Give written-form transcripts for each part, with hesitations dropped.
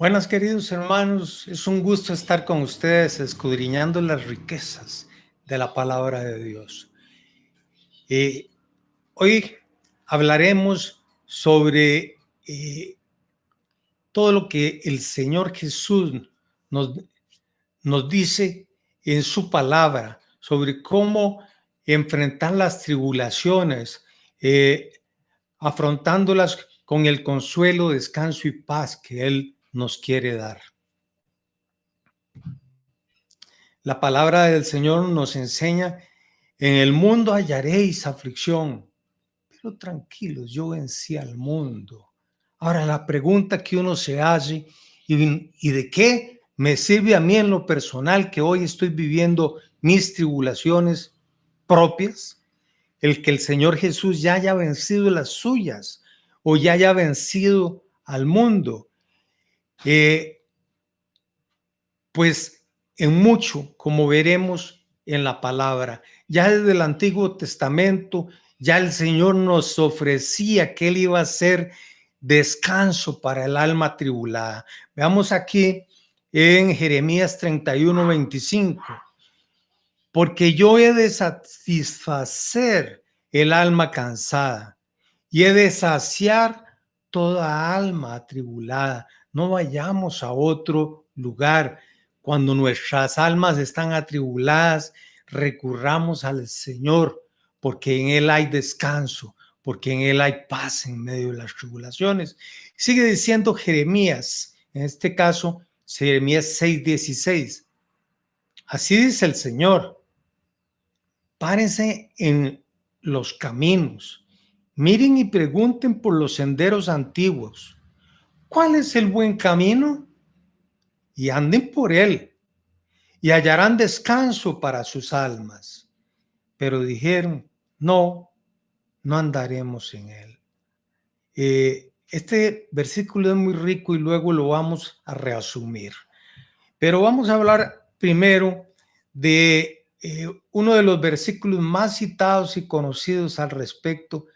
Buenas, queridos hermanos, es un gusto estar con ustedes escudriñando las riquezas de la palabra de Dios. Hoy hablaremos sobre todo lo que el Señor Jesús nos, nos dice en su palabra, sobre cómo enfrentar las tribulaciones, afrontándolas con el consuelo, descanso y paz que Él nos quiere dar. La palabra del Señor nos enseña: en el mundo hallaréis aflicción, pero tranquilos, yo vencí al mundo. Ahora la pregunta que uno se hace, ¿y de qué me sirve a mí en lo personal que hoy estoy viviendo mis tribulaciones propias? El que el Señor Jesús ya haya vencido las suyas o ya haya vencido al mundo. Pues en mucho, como veremos en la palabra, ya desde el Antiguo Testamento, ya el Señor nos ofrecía que Él iba a ser descanso para el alma tribulada. Veamos aquí en Jeremías 31:25. Porque yo he de satisfacer el alma cansada y he de saciar toda alma atribulada. No vayamos a otro lugar. Cuando nuestras almas están atribuladas, recurramos al Señor, porque en Él hay descanso, porque en Él hay paz en medio de las tribulaciones. Sigue diciendo Jeremías, en este caso, Jeremías 6:16. Así dice el Señor: párense en los caminos, miren y pregunten por los senderos antiguos. ¿Cuál es el buen camino? Y anden por él, y hallarán descanso para sus almas. Pero dijeron: no, no andaremos en él. Este versículo es muy rico y luego lo vamos a resumir. Pero vamos a hablar primero de uno de los versículos más citados y conocidos al respecto,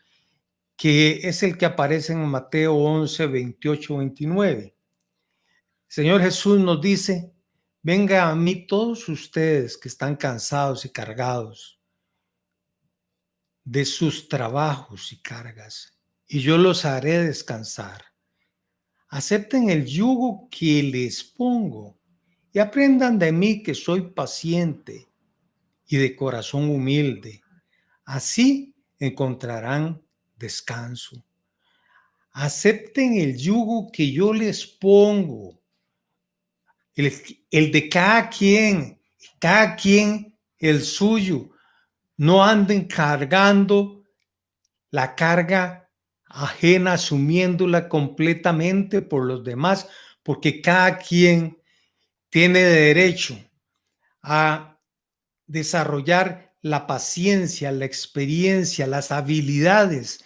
que es el que aparece en Mateo 11, 28, 29. Señor Jesús nos dice: venga a mí todos ustedes que están cansados y cargados de sus trabajos y cargas, y yo los haré descansar. Acepten el yugo que les pongo y aprendan de mí, que soy paciente y de corazón humilde. Así encontrarán descanso. Acepten el yugo que yo les pongo, el de cada quien el suyo. No anden cargando la carga ajena, asumiéndola completamente por los demás, porque cada quien tiene derecho a desarrollar la paciencia, la experiencia, las habilidades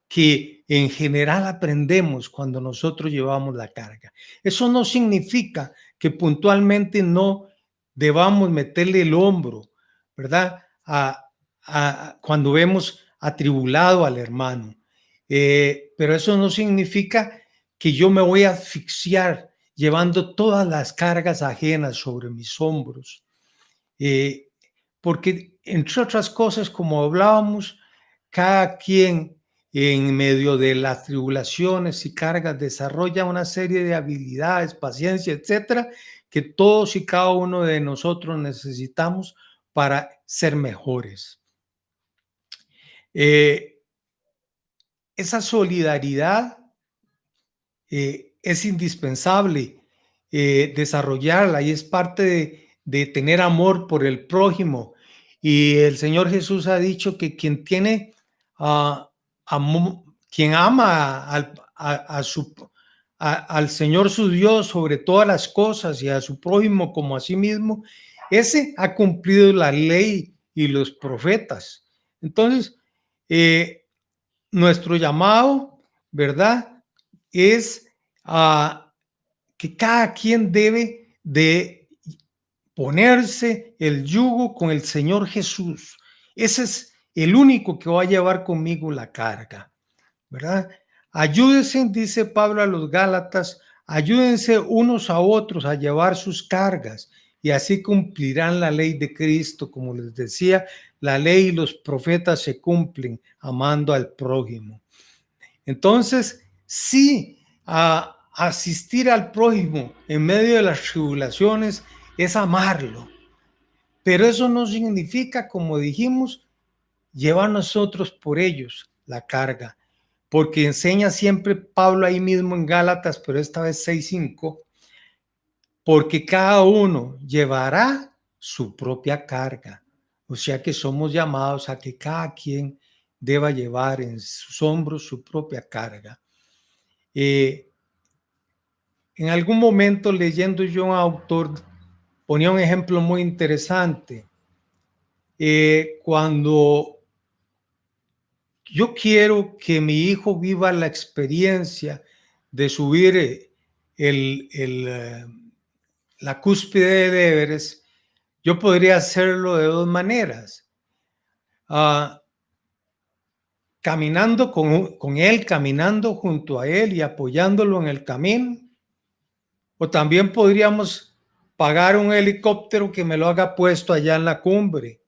que en general aprendemos cuando nosotros llevamos la carga. Eso no significa que puntualmente no debamos meterle el hombro, ¿verdad? Cuando vemos atribulado al hermano. Pero eso no significa que yo me voy a asfixiar llevando todas las cargas ajenas sobre mis hombros. Porque, entre otras cosas, como hablábamos, cada quien en medio de las tribulaciones y cargas desarrolla una serie de habilidades, paciencia, etcétera, que todos y cada uno de nosotros necesitamos para ser mejores. Esa solidaridad es indispensable desarrollarla, y es parte de tener amor por el prójimo. Y el Señor Jesús ha dicho que quien tiene quien ama al Señor su Dios sobre todas las cosas y a su prójimo como a sí mismo, ese ha cumplido la ley y los profetas. Entonces, nuestro llamado, ¿verdad?, es que cada quien debe de ponerse el yugo con el Señor Jesús. Ese es el único que va a llevar conmigo la carga, ¿verdad? Ayúdense, dice Pablo a los Gálatas, Ayúdense unos a otros a llevar sus cargas y así cumplirán la ley de Cristo. Como les decía, la ley y los profetas se cumplen amando al prójimo. Entonces, sí, asistir al prójimo en medio de las tribulaciones es amarlo, pero eso no significa, como dijimos, llevar nosotros por ellos la carga, porque enseña siempre Pablo ahí mismo en Gálatas, pero esta vez 6:5, porque cada uno llevará su propia carga. O sea que somos llamados a que cada quien deba llevar en sus hombros su propia carga. En algún momento leyendo yo a un autor ponía un ejemplo muy interesante. Cuando yo quiero que mi hijo viva la experiencia de subir la cúspide de Everest, yo podría hacerlo de dos maneras. Caminando con él, caminando junto a él y apoyándolo en el camino. O también podríamos pagar un helicóptero que me lo haga puesto allá en la cumbre.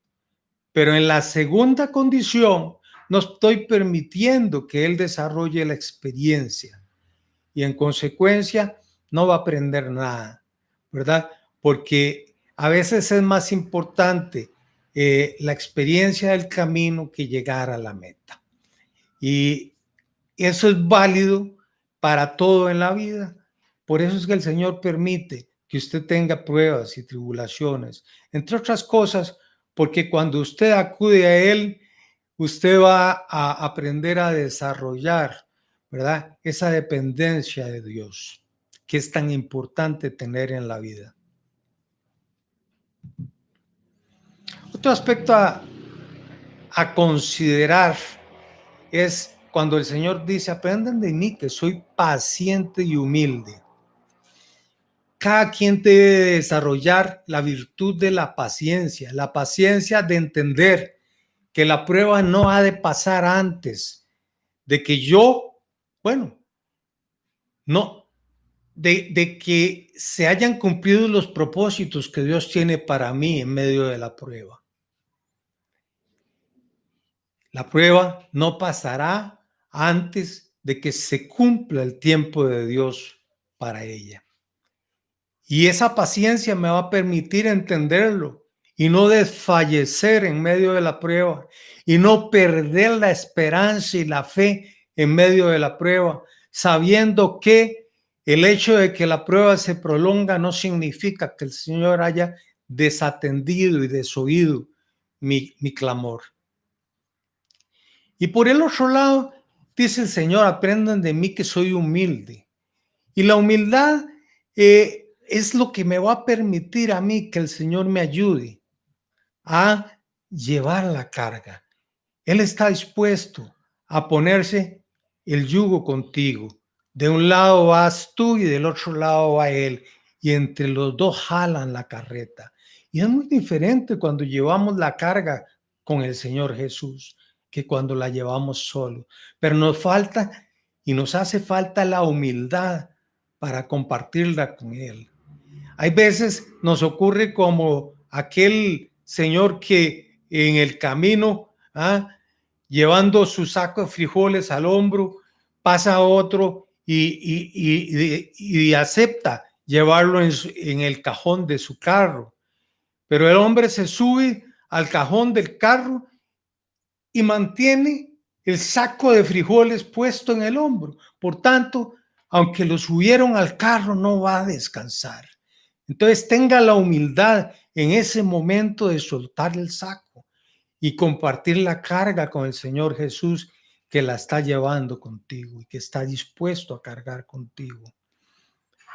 Pero en la segunda condición, no estoy permitiendo que él desarrolle la experiencia y en consecuencia no va a aprender nada, ¿verdad? Porque a veces es más importante la experiencia del camino que llegar a la meta. Y eso es válido para todo en la vida. Por eso es que el Señor permite que usted tenga pruebas y tribulaciones, entre otras cosas, porque cuando usted acude a Él, usted va a aprender a desarrollar, ¿verdad? Esa dependencia de Dios, que es tan importante tener en la vida. Otro aspecto a considerar es cuando el Señor dice, aprendan de mí que soy paciente y humilde. Cada quien debe desarrollar la virtud de la paciencia de entender que la prueba no ha de pasar antes de que yo, bueno, no, de que se hayan cumplido los propósitos que Dios tiene para mí en medio de la prueba. La prueba no pasará antes de que se cumpla el tiempo de Dios para ella. Y esa paciencia me va a permitir entenderlo y no desfallecer en medio de la prueba y no perder la esperanza y la fe en medio de la prueba, sabiendo que el hecho de que la prueba se prolonga no significa que el Señor haya desatendido y desoído mi clamor. Y por el otro lado, dice el Señor, aprendan de mí que soy humilde. Y la humildad es lo que me va a permitir a mí que el Señor me ayude a llevar la carga. Él está dispuesto a ponerse el yugo contigo. De un lado vas tú y del otro lado va Él. Y entre los dos jalan la carreta. Y es muy diferente cuando llevamos la carga con el Señor Jesús que cuando la llevamos solo. Pero nos falta y nos hace falta la humildad para compartirla con Él. Hay veces nos ocurre como aquel señor que en el camino, llevando su saco de frijoles al hombro, pasa a otro y acepta llevarlo en el cajón de su carro. Pero el hombre se sube al cajón del carro y mantiene el saco de frijoles puesto en el hombro. Por tanto, aunque lo subieron al carro, no va a descansar. Entonces tenga la humildad en ese momento de soltar el saco y compartir la carga con el Señor Jesús que la está llevando contigo y que está dispuesto a cargar contigo.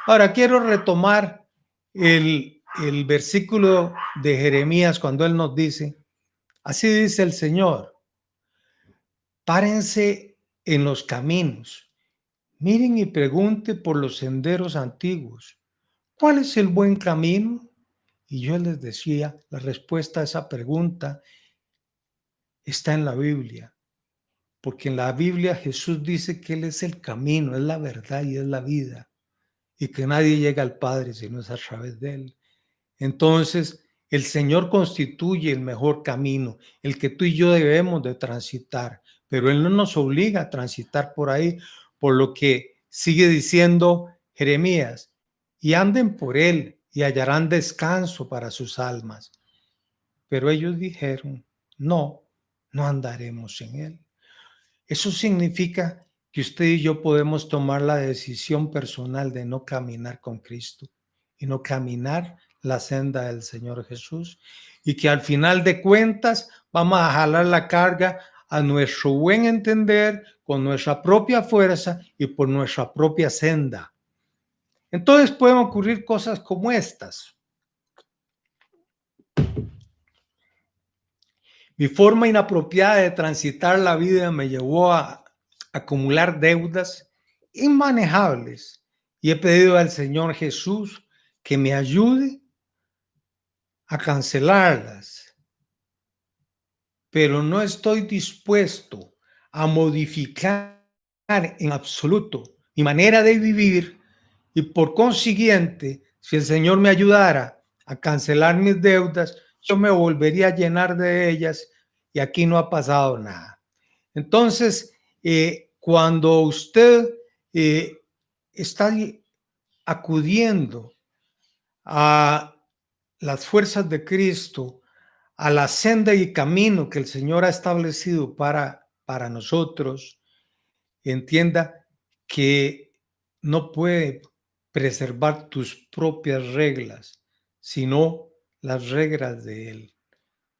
Ahora quiero retomar el versículo de Jeremías cuando él nos dice, así dice el Señor, párense en los caminos, miren y pregunten por los senderos antiguos, ¿cuál es el buen camino? Y yo les decía, la respuesta a esa pregunta está en la Biblia, porque en la Biblia Jesús dice que Él es el camino, es la verdad y es la vida. y que nadie llega al Padre si no es a través de Él. Entonces, el Señor constituye el mejor camino, el que tú y yo debemos de transitar, pero Él no nos obliga a transitar por ahí, por lo que sigue diciendo Jeremías, y anden por Él y hallarán descanso para sus almas. Pero ellos dijeron, no, no andaremos en Él. Eso significa que usted y yo podemos tomar la decisión personal de no caminar con Cristo y no caminar la senda del Señor Jesús, y que al final de cuentas vamos a jalar la carga a nuestro buen entender, con nuestra propia fuerza y por nuestra propia senda. Entonces pueden ocurrir cosas como estas. Mi forma inapropiada de transitar la vida me llevó a acumular deudas inmanejables, y he pedido al Señor Jesús que me ayude a cancelarlas, pero no estoy dispuesto a modificar en absoluto mi manera de vivir, y por consiguiente, si el Señor me ayudara a cancelar mis deudas, yo me volvería a llenar de ellas, y aquí no ha pasado nada. Entonces, cuando usted está acudiendo a las fuerzas de Cristo, a la senda y camino que el Señor ha establecido para nosotros, entienda que no puede preservar tus propias reglas, sino las reglas de Él,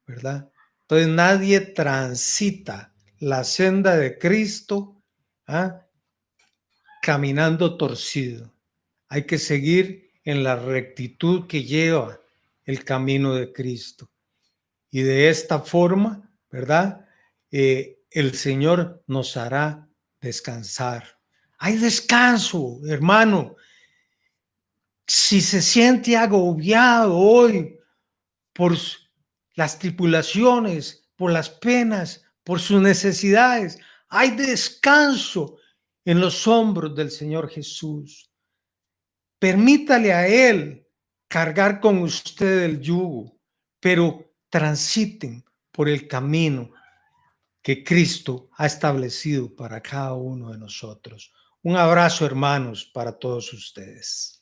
¿verdad? Entonces nadie transita la senda de Cristo, ¿ah?, caminando torcido. Hay que seguir en la rectitud que lleva el camino de Cristo. Y de esta forma, ¿verdad? El Señor nos hará descansar. Hay descanso, hermano. Si se siente agobiado hoy por las tribulaciones, por las penas, por sus necesidades, hay descanso en los hombros del Señor Jesús. Permítale a Él cargar con usted el yugo, pero transiten por el camino que Cristo ha establecido para cada uno de nosotros. Un abrazo, hermanos, para todos ustedes.